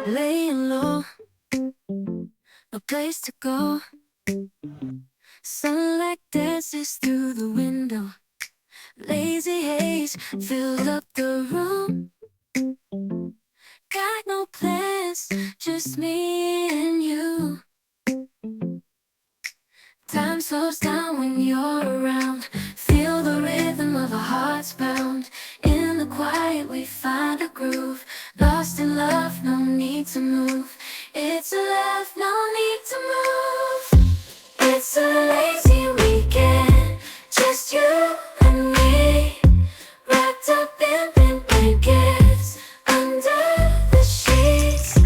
Laying low, no place to go. Sunlight dances through the window. Lazy haze filled up the room. Got no plans, just me and you. Time slows down when you're around. Feel the rhythm of our hearts pound. In the quiet we find a groove. Lost in love, no need to move. It's a love, no need to move. It's a lazy weekend, just you and me. Wrapped up in pink blankets, under the sheets.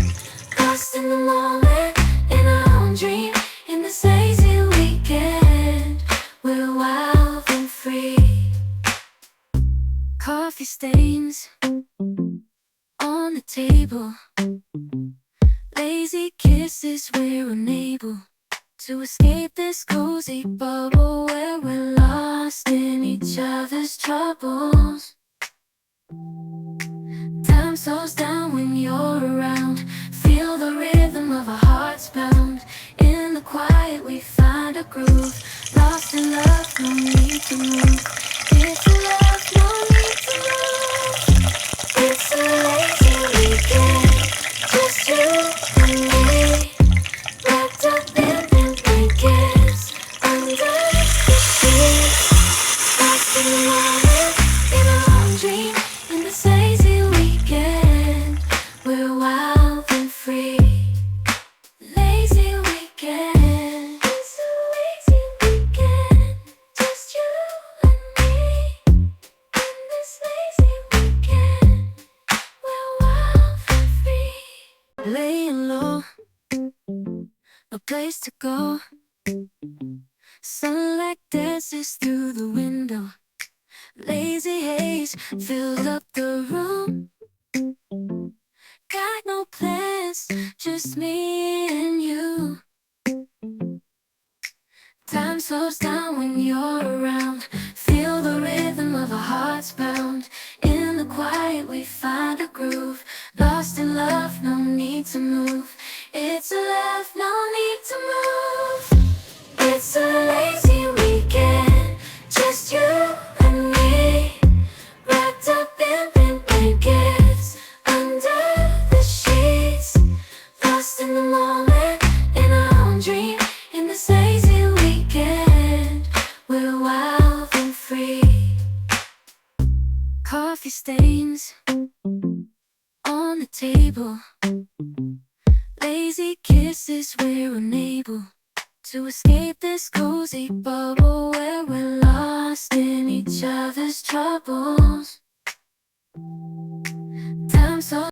Lost in the moment, in our own dream. In this lazy weekend, we're wild and free. Coffee stains on the table. Lazy kisses, we're unable to escape this cozy bubble where we're lost in each other's troubles. Time slows down when you're around. Feel the rhythm of our hearts pound. In the quiet we find a groove. Lost in love, no need to move. It's a love, no need to move. It's a lazy weekend, just you and me. Wrapped up in pink blankets, under the sheets. Lost in the moment, in our own dream. In this lazy weekend, we're wild and free. Lazy weekend, it's a lazy weekend, just you and me. In this lazy weekend, we're wild and free. Laying low, no place to go. Sunlight dances through the window. Lazy haze filled up the room. Got no plans, just me and you. Time slows down when you're around. Feel the rhythm of our hearts pound. In the quiet we find a groove. Lost in love, no need to move. It's a love, no need to move. It's a lazy weekend, just you and me. Wrapped up in pink blankets, under the sheets. Lost in the moment, in our own dream. In this lazy weekend, we're wild and free. Coffee stains on the table. Lazy kisses, we're unable to escape this cozy bubble where we're lost in each other's troubles. Time so